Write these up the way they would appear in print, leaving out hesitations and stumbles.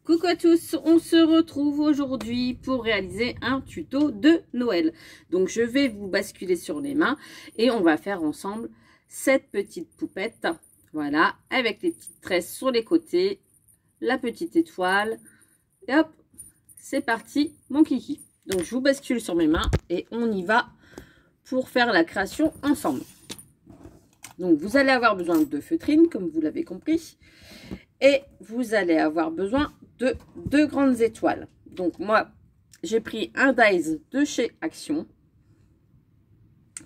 Coucou à tous, on se retrouve aujourd'hui pour réaliser un tuto de Noël. Donc je vais vous basculer sur les mains et on va faire ensemble cette petite poupette. Voilà, avec les petites tresses sur les côtés, la petite étoile. Et hop, c'est parti mon kiki. Donc je vous bascule sur mes mains et on y va pour faire la création ensemble. Donc vous allez avoir besoin de feutrines comme vous l'avez compris. Et vous allez avoir besoin de 2 grandes étoiles. Donc moi, j'ai pris un dies de chez Action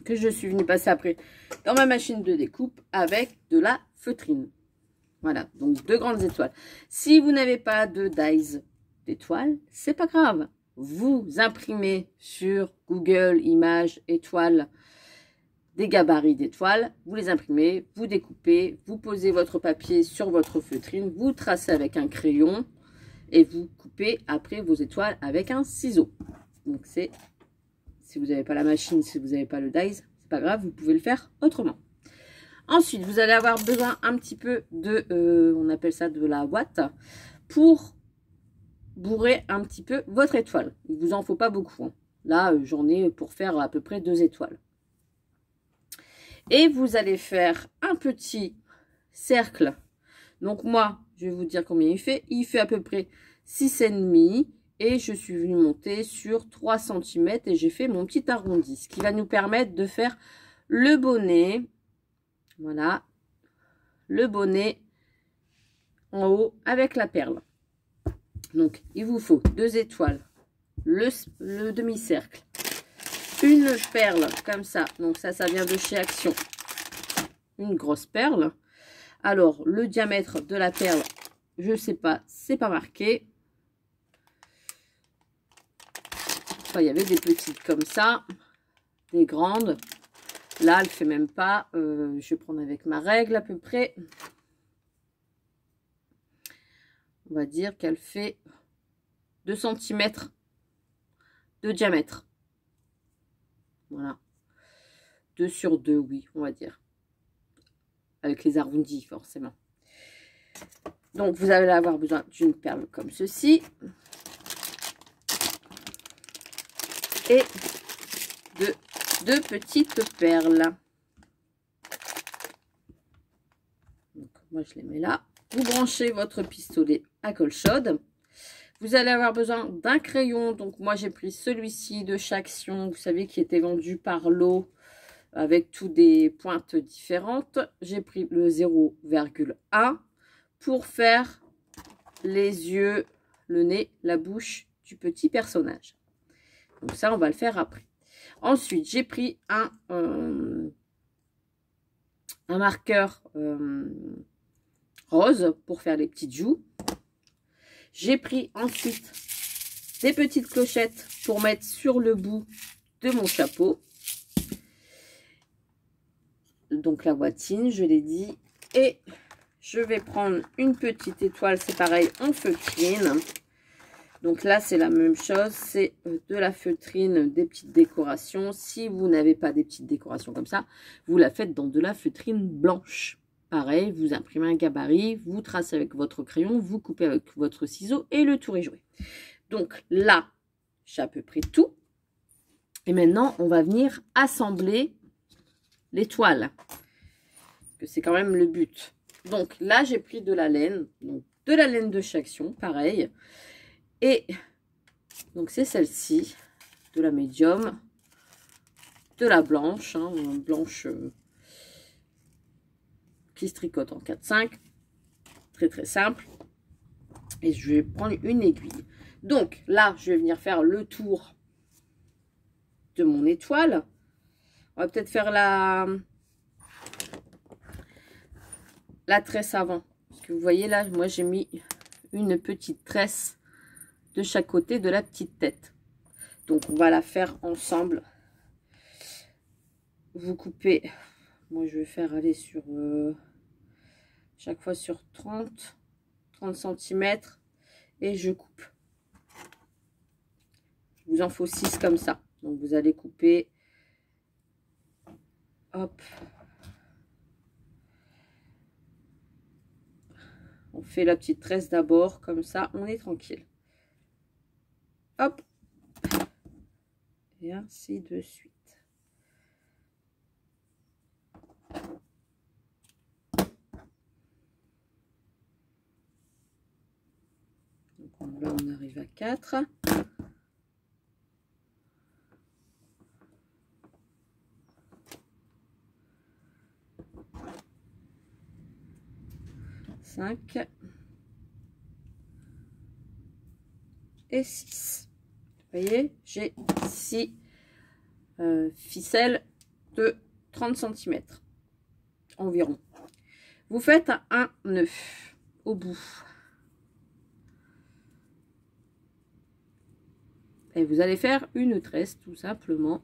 que je suis venue passer après dans ma machine de découpe avec de la feutrine. Voilà, donc 2 grandes étoiles. Si vous n'avez pas de dies d'étoiles, c'est pas grave. Vous imprimez sur Google Images étoiles des gabarits d'étoiles, vous les imprimez, vous découpez, vous posez votre papier sur votre feutrine, vous tracez avec un crayon et vous coupez après vos étoiles avec un ciseau. Donc c'est, si vous n'avez pas la machine, si vous n'avez pas le dies, c'est pas grave, vous pouvez le faire autrement. Ensuite, vous allez avoir besoin un petit peu de, on appelle ça de la ouate, pour bourrer un petit peu votre étoile. Il vous en faut pas beaucoup, hein. Là, j'en ai pour faire à peu près 2 étoiles. Et vous allez faire un petit cercle. Donc moi, je vais vous dire combien il fait. Il fait à peu près 6,5 et je suis venue monter sur 3 cm et j'ai fait mon petit arrondi. Ce qui va nous permettre de faire le bonnet. Voilà. Le bonnet en haut avec la perle. Donc il vous faut 2 étoiles, le demi-cercle. Une perle comme ça, donc ça vient de chez Action, une grosse perle. Alors le diamètre de la perle, je sais pas, c'est pas marqué. Enfin, il y avait des petites comme ça, des grandes. Là elle fait même pas, je vais prendre avec ma règle à peu près. On va dire qu'elle fait 2 cm de diamètre. Voilà, 2 sur 2, oui, on va dire. Avec les arrondis, forcément. Donc, vous allez avoir besoin d'une perle comme ceci. Et de 2 petites perles. Donc, moi, je les mets là. Vous branchez votre pistolet à colle chaude. Vous allez avoir besoin d'un crayon. Donc, moi, j'ai pris celui-ci de chez Action. Vous savez, qui était vendu par lot avec toutes des pointes différentes. J'ai pris le 0,1 pour faire les yeux, le nez, la bouche du petit personnage. Donc, ça, on va le faire après. Ensuite, j'ai pris un marqueur rose pour faire les petites joues. J'ai pris ensuite des petites clochettes pour mettre sur le bout de mon chapeau. Donc la boîtine, je l'ai dit. Et je vais prendre une petite étoile, c'est pareil, en feutrine. Donc là, c'est la même chose. C'est de la feutrine, des petites décorations. Si vous n'avez pas des petites décorations comme ça, vous la faites dans de la feutrine blanche. Pareil, vous imprimez un gabarit, vous tracez avec votre crayon, vous coupez avec votre ciseau et le tour est joué. Donc là, j'ai à peu près tout. Et maintenant, on va venir assembler l'étoile. Que c'est quand même le but. Donc là, j'ai pris de la laine. Donc de la laine de chez Action, pareil. Et donc c'est celle-ci, de la médium, de la blanche, hein, blanche qui se tricote en 4-5. Très très simple. Et je vais prendre une aiguille. Donc là, je vais venir faire le tour de mon étoile. On va peut-être faire la tresse avant. Parce que vous voyez là, moi j'ai mis une petite tresse de chaque côté de la petite tête. Donc on va la faire ensemble. Vous coupez. Moi je vais faire aller sur chaque fois sur 30 cm et je coupe. Il vous en faut 6 comme ça. Donc vous allez couper. Hop. On fait la petite tresse d'abord, comme ça, on est tranquille. Hop. Et ainsi de suite. Donc là, on arrive à 4. Et 6. Vous voyez, j'ai 6 ficelles de 30 cm environ. Vous faites un nœud au bout. Et vous allez faire une tresse tout simplement.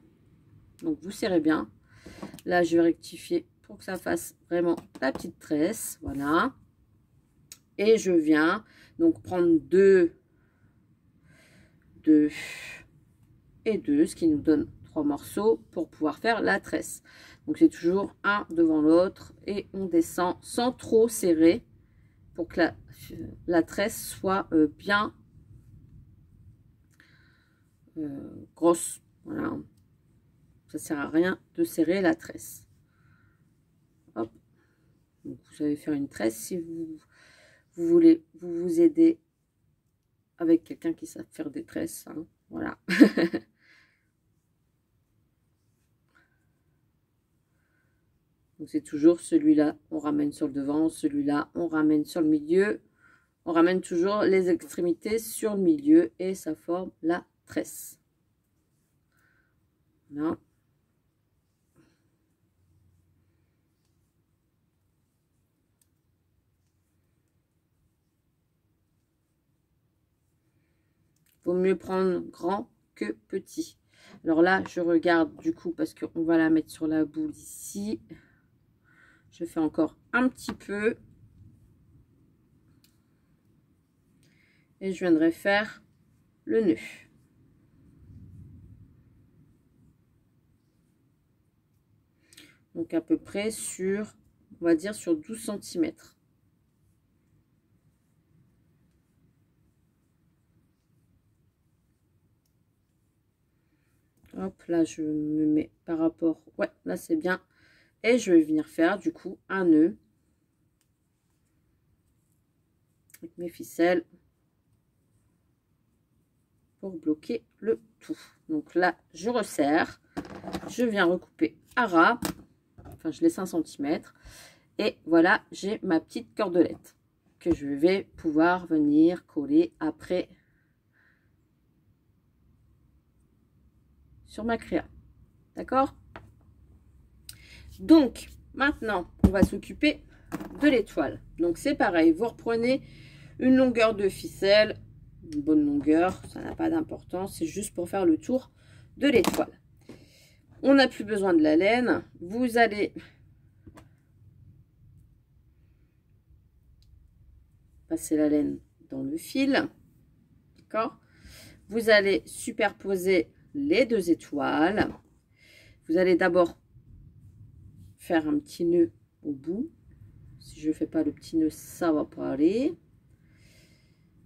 Donc vous serrez bien. Là, je vais rectifier pour que ça fasse vraiment la petite tresse. Voilà. Et je viens donc prendre 2 et 2, ce qui nous donne 3 morceaux pour pouvoir faire la tresse. Donc c'est toujours un devant l'autre et on descend sans trop serrer pour que la tresse soit bien grosse. Voilà. Ça sert à rien de serrer la tresse. Hop. Donc vous savez faire une tresse si vous voulez vous aider avec quelqu'un qui sait faire des tresses. Hein. Voilà. Donc c'est toujours celui-là, on ramène sur le devant, celui-là, on ramène sur le milieu. On ramène toujours les extrémités sur le milieu et ça forme la tresse. Voilà. Vaut mieux prendre grand que petit. Alors là, je regarde du coup parce qu'on va la mettre sur la boule ici. Je fais encore un petit peu. Et je viendrai faire le nœud. Donc à peu près sur, on va dire sur 12 cm. Hop, là je me mets par rapport, ouais, là c'est bien. Et je vais venir faire du coup un nœud avec mes ficelles pour bloquer le tout. Donc là je resserre, je viens recouper à ras, enfin je laisse 1 cm. Et voilà, j'ai ma petite cordelette que je vais pouvoir venir coller après sur ma créa. D'accord? Donc, maintenant, on va s'occuper de l'étoile. Donc, c'est pareil, vous reprenez une longueur de ficelle, une bonne longueur, ça n'a pas d'importance, c'est juste pour faire le tour de l'étoile. On n'a plus besoin de la laine, vous allez passer la laine dans le fil, d'accord? Vous allez superposer les 2 étoiles. Vous allez d'abord faire un petit nœud au bout. Si je ne fais pas le petit nœud, ça va pas aller.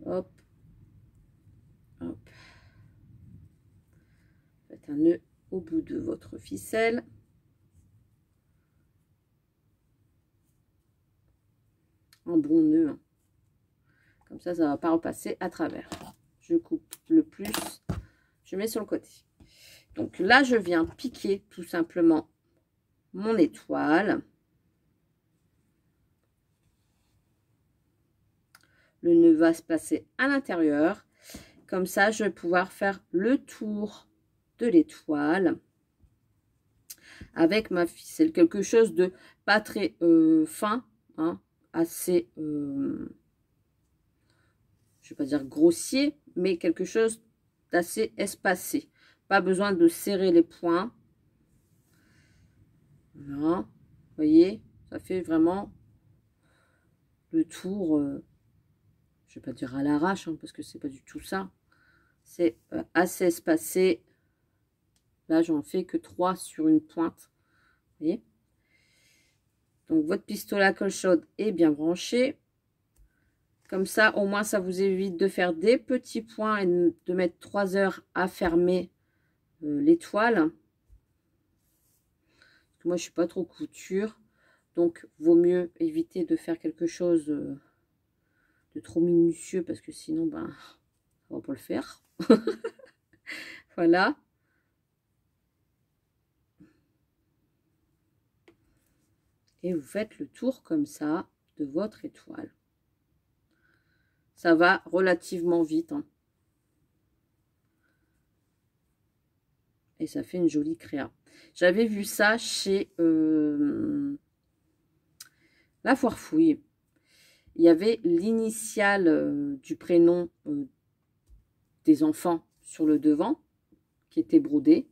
Hop, hop. Faites un nœud au bout de votre ficelle. Un bon nœud. Hein. Comme ça ne va pas repasser à travers. Je coupe le plus, je mets sur le côté. Donc là, je viens piquer tout simplement mon étoile. Le nœud va se placer à l'intérieur. Comme ça, je vais pouvoir faire le tour de l'étoile avec ma ficelle. Quelque chose de pas très fin, hein, assez, je vais pas dire grossier, mais quelque chose d'assez espacé. Pas besoin de serrer les points. Voilà, vous voyez, ça fait vraiment le tour, je vais pas dire à l'arrache, hein, parce que c'est pas du tout ça. C'est assez espacé. Là, j'en fais que 3 sur une pointe. Vous voyez? Donc, votre pistolet à colle chaude est bien branché. Comme ça, au moins, ça vous évite de faire des petits points et de mettre 3 heures à fermer l'étoile. Moi, je suis pas trop couture. Donc, vaut mieux éviter de faire quelque chose de trop minutieux parce que sinon, ben, on va pas le faire. Voilà. Et vous faites le tour comme ça de votre étoile. Ça va relativement vite. Hein. Et ça fait une jolie créa. J'avais vu ça chez La Foire Fouille. Il y avait l'initiale du prénom des enfants sur le devant qui était brodé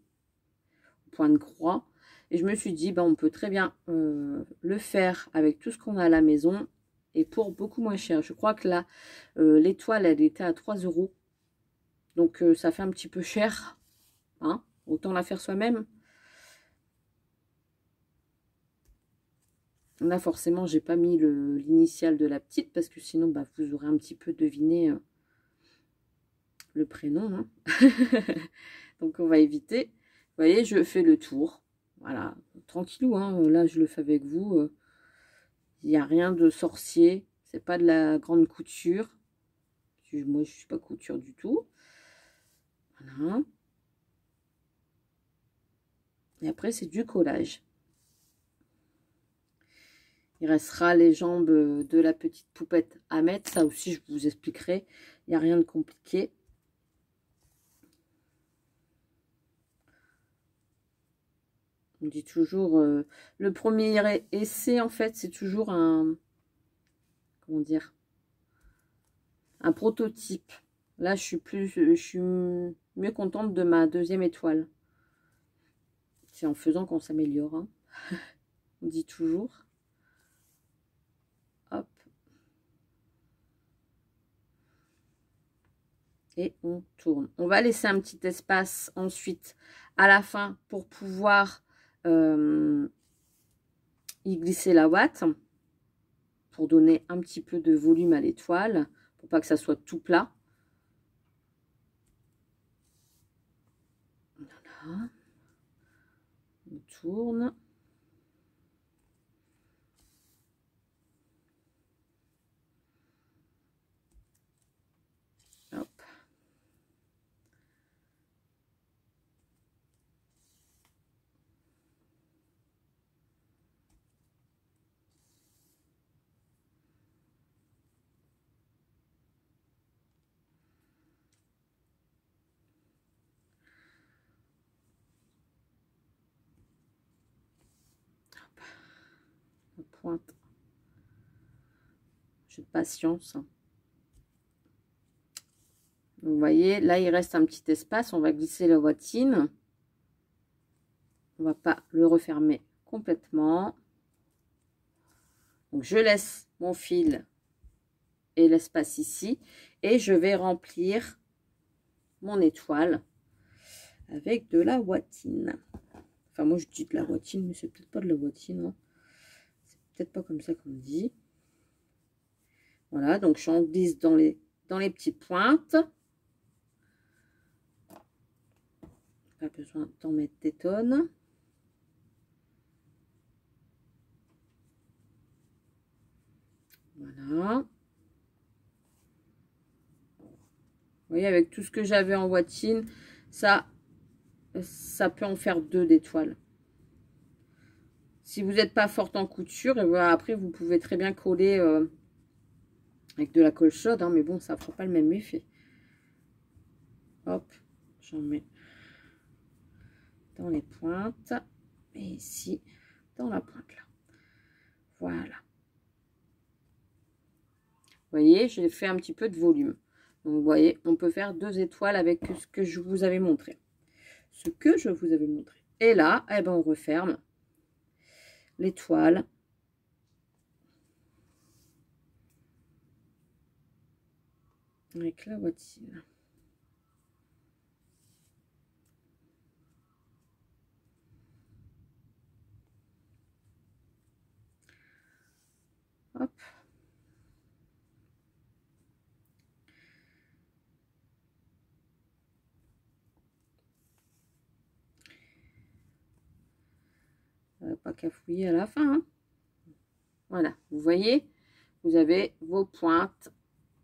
au point de croix. Et je me suis dit, ben, on peut très bien le faire avec tout ce qu'on a à la maison et pour beaucoup moins cher. Je crois que là, l'étoile, elle était à 3 €. Donc, ça fait un petit peu cher. Hein, autant la faire soi-même. Là, forcément, j'ai pas mis l'initiale de la petite parce que sinon, bah, vous aurez un petit peu deviné le prénom. Hein. Donc, on va éviter. Vous voyez, je fais le tour. Voilà, tranquillou. Hein. Là, je le fais avec vous. Il n'y a rien de sorcier. C'est pas de la grande couture. Moi, je suis pas couture du tout. Voilà. Et après, c'est du collage. Il restera les jambes de la petite poupette à mettre. Ça aussi, je vous expliquerai. Il n'y a rien de compliqué. On dit toujours... le premier essai, en fait, c'est toujours un... Comment dire? Un prototype. Là, je suis mieux contente de ma deuxième étoile. C'est en faisant qu'on s'améliore. Hein. On dit toujours. Hop. Et on tourne. On va laisser un petit espace ensuite à la fin pour pouvoir y glisser la ouate. Pour donner un petit peu de volume à l'étoile. Pour pas que ça soit tout plat. Voilà. On tourne. Hop. La pointe. J'ai de patience. Vous voyez, là, il reste un petit espace. On va glisser la bottine. On va pas le refermer complètement. Donc, je laisse mon fil et l'espace ici. Et je vais remplir mon étoile avec de la bottine. Enfin, moi, je dis de la bottine, mais c'est peut-être pas de la bottine. Hein. C'est peut-être pas comme ça qu'on dit. Voilà, donc j'en glisse dans les petites pointes. Pas besoin d'en mettre des tonnes. Voilà. Vous voyez, avec tout ce que j'avais en bottine, ça peut en faire 2 d'étoiles. Si vous n'êtes pas forte en couture, et voilà, après, vous pouvez très bien coller avec de la colle chaude, hein, mais bon, ça ne fera pas le même effet. Hop, j'en mets dans les pointes. Et ici, dans la pointe là. Voilà. Vous voyez, j'ai fait un petit peu de volume. Donc, vous voyez, on peut faire 2 étoiles avec ce que je vous avais montré. Et là, eh ben, on referme l'étoile. Avec la bottine. Hop. pas cafouiller à la fin. Hein. Voilà, vous voyez, vous avez vos pointes,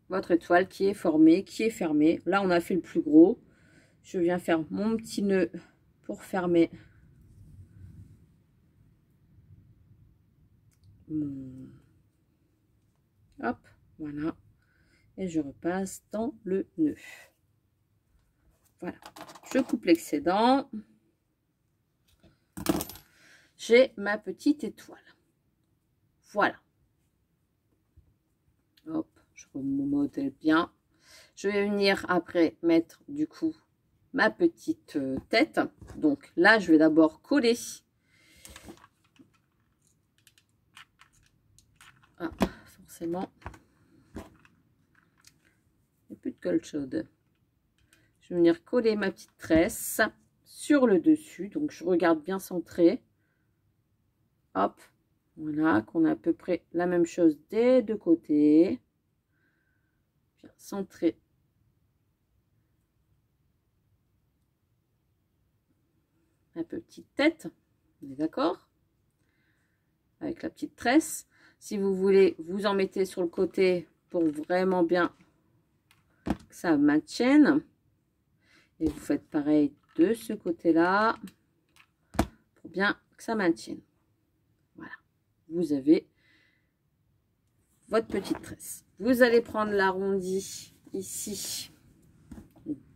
votre étoile qui est formée, qui est fermée. Là, on a fait le plus gros. Je viens faire mon petit nœud pour fermer mon... Hop, voilà. Et je repasse dans le nœud. Voilà, je coupe l'excédent. J'ai ma petite étoile. Voilà. Hop, je remodèle bien. Je vais venir après mettre du coup ma petite tête. Donc là, je vais d'abord coller. Ah, forcément. Il n'y a plus de colle chaude. Je vais venir coller ma petite tresse sur le dessus. Donc je regarde bien centré. Hop, voilà, qu'on a à peu près la même chose des deux côtés. Bien centré. Ma petite tête, on est d'accord? Avec la petite tresse. Si vous voulez, vous en mettez sur le côté pour vraiment bien que ça maintienne. Et vous faites pareil de ce côté-là pour bien que ça maintienne. Voilà, vous avez votre petite tresse. Vous allez prendre l'arrondi ici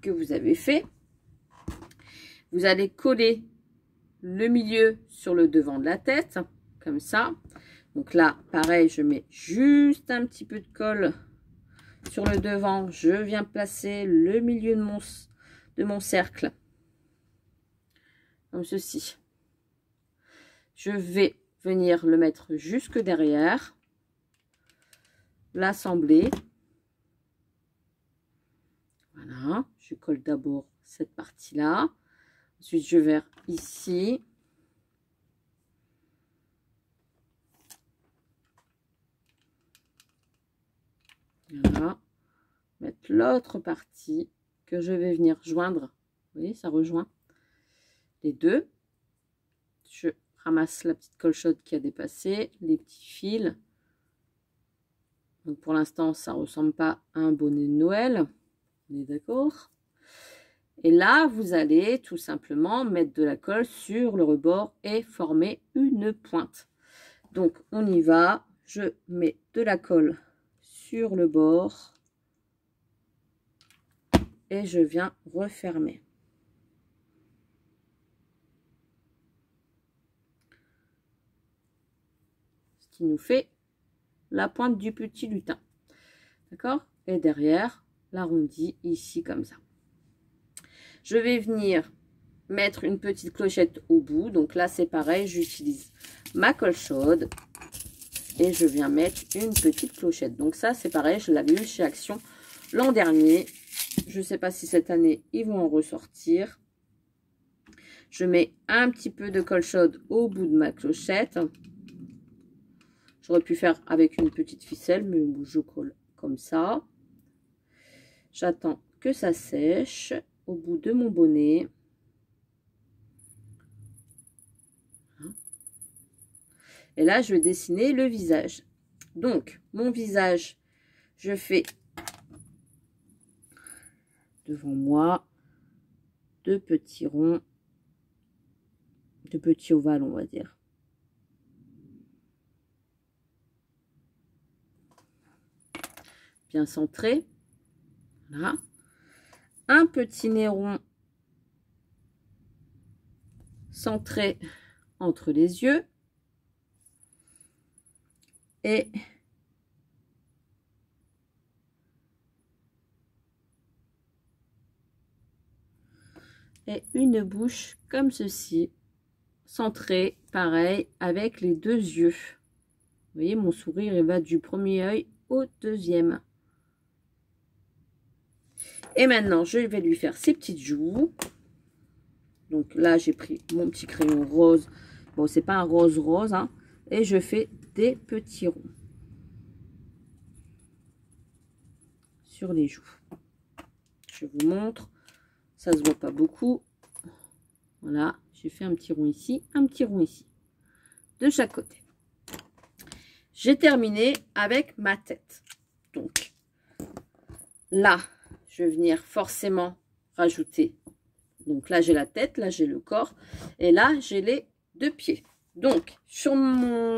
que vous avez fait. Vous allez coller le milieu sur le devant de la tête, comme ça. Donc là, pareil, je mets juste un petit peu de colle sur le devant. Je viens placer le milieu de mon cercle, comme ceci. Je vais venir le mettre jusque derrière, l'assembler. Voilà, je colle d'abord cette partie-là. Ensuite, je vais ici. Voilà. Mettre l'autre partie que je vais venir joindre. Vous voyez, ça rejoint les deux. Je ramasse la petite colle chaude qui a dépassé, les petits fils. Donc pour l'instant, ça ne ressemble pas à un bonnet de Noël. On est d'accord? Et là, vous allez tout simplement mettre de la colle sur le rebord et former une pointe. Donc, on y va. Je mets de la colle sur le bord et je viens refermer. Ce qui nous fait la pointe du petit lutin. D'accord? Et derrière, l'arrondi ici comme ça. Je vais venir mettre une petite clochette au bout. Donc là, c'est pareil, j'utilise ma colle chaude et je viens mettre une petite clochette. Donc ça, c'est pareil, je l'avais eu chez Action l'an dernier. Je ne sais pas si cette année, ils vont en ressortir. Je mets un petit peu de colle chaude au bout de ma clochette. J'aurais pu faire avec une petite ficelle, mais je colle comme ça. J'attends que ça sèche au bout de mon bonnet. Et là, je vais dessiner le visage. Donc, mon visage, je fais devant moi deux petits ronds, deux petits ovales, on va dire. Bien centré. Voilà. Un petit nez rond centré entre les yeux. Et une bouche comme ceci, centrée, pareil, avec les deux yeux. Vous voyez, mon sourire, il va du premier œil au deuxième. Et maintenant, je vais lui faire ses petites joues. Donc là, j'ai pris mon petit crayon rose. Bon, c'est pas un rose rose, hein. Et je fais des petits ronds sur les joues. Je vous montre. Ça se voit pas beaucoup. Voilà, j'ai fait un petit rond ici, un petit rond ici. de chaque côté. J'ai terminé avec ma tête. Donc, là, je vais venir forcément rajouter. Donc là, j'ai la tête, là, j'ai le corps. Et là, j'ai les deux pieds. Donc, sur ma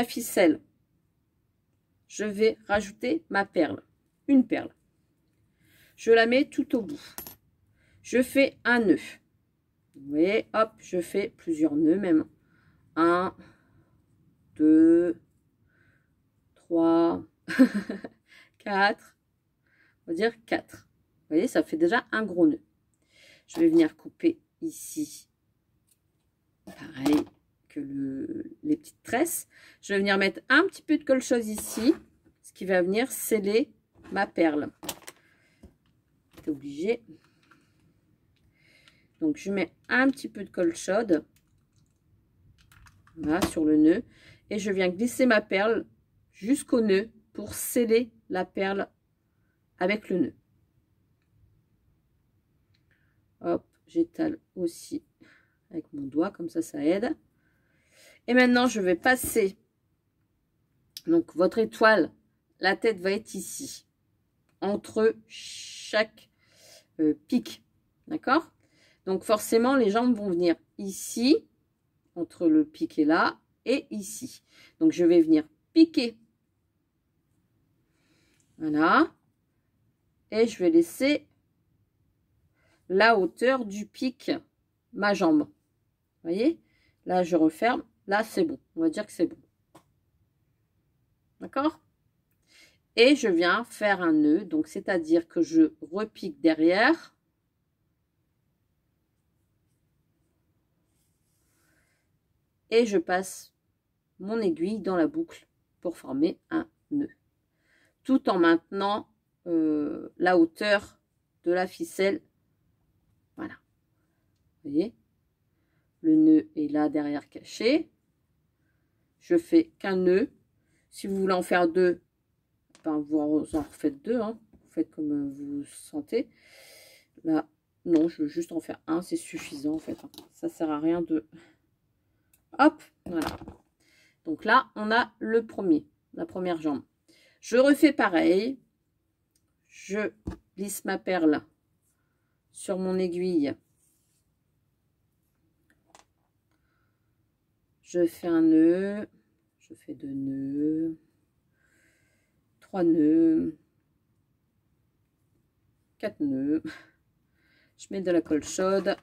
ficelle, je vais rajouter ma perle. Une perle. Je la mets tout au bout. Je fais un nœud. Vous voyez, hop, je fais plusieurs nœuds même. 1, 2, 3, 4. On va dire 4. Vous voyez, ça fait déjà un gros nœud. Je vais venir couper ici. Pareil que les petites tresses. Je vais venir mettre un petit peu de colle-chose ici. Ce qui va venir sceller ma perle. C'est obligé. Donc, je mets un petit peu de colle chaude. Voilà, sur le nœud. Et je viens glisser ma perle jusqu'au nœud pour sceller la perle avec le nœud. Hop, j'étale aussi avec mon doigt, comme ça aide. Et maintenant, je vais passer. Donc, votre étoile, la tête va être ici, entre chaque pic. D'accord? Donc, forcément, les jambes vont venir ici, entre le pic et là, et ici. Donc, je vais venir piquer. Voilà. Et je vais laisser la hauteur du pic, ma jambe. Vous voyez? Là, je referme. Là, c'est bon. On va dire que c'est bon. D'accord? Et je viens faire un nœud. Donc, c'est-à-dire que je repique derrière. Et je passe mon aiguille dans la boucle pour former un nœud. Tout en maintenant la hauteur de la ficelle. Voilà. Vous voyez? Le nœud est là derrière caché. Je fais qu'un nœud. Si vous voulez en faire deux, ben vous en refaites deux. Hein. Vous faites comme vous sentez. Là, non, je veux juste en faire un. C'est suffisant en fait. Hein. Ça sert à rien de... Hop, voilà. Donc là, on a le premier, la première jambe. Je refais pareil. Je glisse ma perle sur mon aiguille. Je fais un nœud. Je fais 2 nœuds. 3 nœuds. 4 nœuds. Je mets de la colle chaude.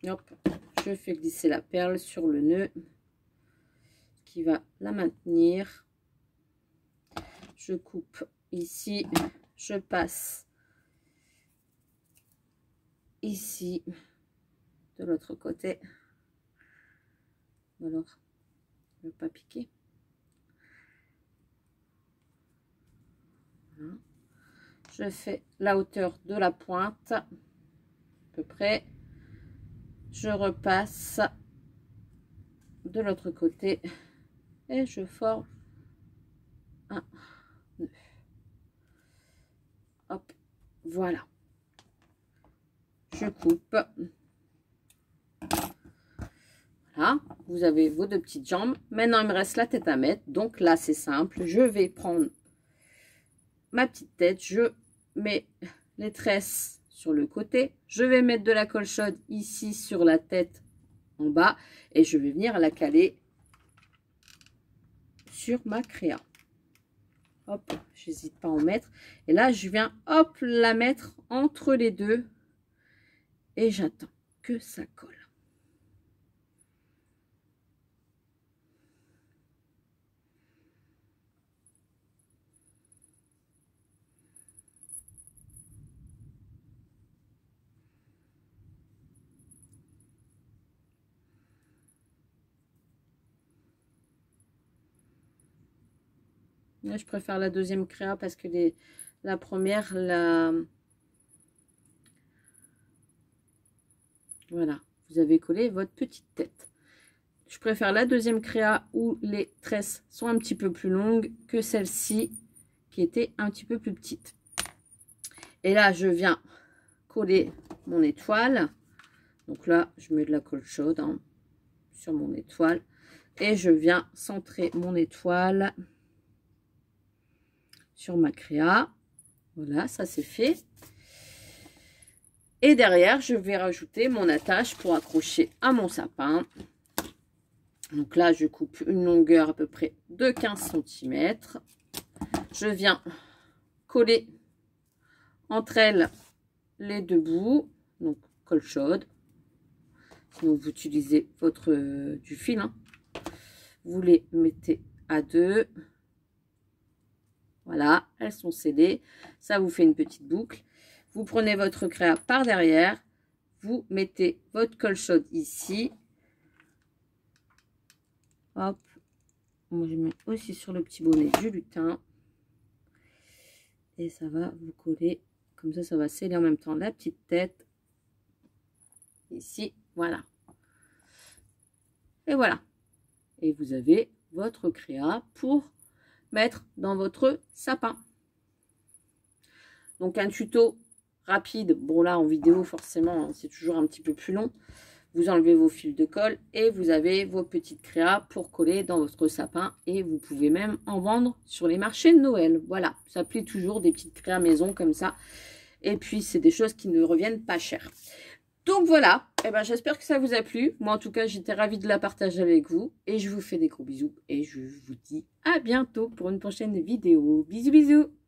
Hop, je fais glisser la perle sur le nœud qui va la maintenir. Je coupe ici, je passe ici de l'autre côté. Alors, je ne veux pas piquer. Voilà. Je fais la hauteur de la pointe, à peu près. Je repasse de l'autre côté et je forme un nœud. Hop, voilà. Je coupe. Voilà, vous avez vos deux petites jambes. Maintenant, il me reste la tête à mettre. Donc là, c'est simple. Je vais prendre ma petite tête. Je mets les tresses sur le côté. Je vais mettre de la colle chaude ici sur la tête en bas. Et je vais venir la caler sur ma créa. Hop, j'hésite pas à en mettre. Et là, je viens, hop, la mettre entre les deux. Et j'attends que ça colle. Là, je préfère la deuxième créa parce que la première, voilà, vous avez collé votre petite tête. Je préfère la deuxième créa où les tresses sont un petit peu plus longues que celle-ci qui était un petit peu plus petite. Et là, je viens coller mon étoile. Donc là, je mets de la colle chaude hein, sur mon étoile. Et je viens centrer mon étoile sur ma créa. Voilà, ça c'est fait. Et derrière, je vais rajouter mon attache pour accrocher à mon sapin. Donc là, je coupe une longueur à peu près de 15 cm. Je viens coller entre elles les deux bouts. Donc, colle chaude. Sinon, vous utilisez du fil. Hein. Vous les mettez à deux. Voilà, elles sont scellées. Ça vous fait une petite boucle. Vous prenez votre créa par derrière. Vous mettez votre colle chaude ici. Hop. Moi, je mets aussi sur le petit bonnet du lutin. Et ça va vous coller. Comme ça va sceller en même temps la petite tête. Ici, voilà. Et voilà. Et vous avez votre créa pour mettre dans votre sapin. Donc un tuto rapide. Bon là en vidéo forcément c'est toujours un petit peu plus long. Vous enlevez vos fils de colle et vous avez vos petites créas pour coller dans votre sapin. Et vous pouvez même en vendre sur les marchés de Noël. Voilà, ça plaît toujours des petites créas maison comme ça. Et puis c'est des choses qui ne reviennent pas cher. Donc voilà, eh ben, j'espère que ça vous a plu. Moi en tout cas j'étais ravie de la partager avec vous. Et je vous fais des gros bisous. Et je vous dis à bientôt pour une prochaine vidéo. Bisous bisous.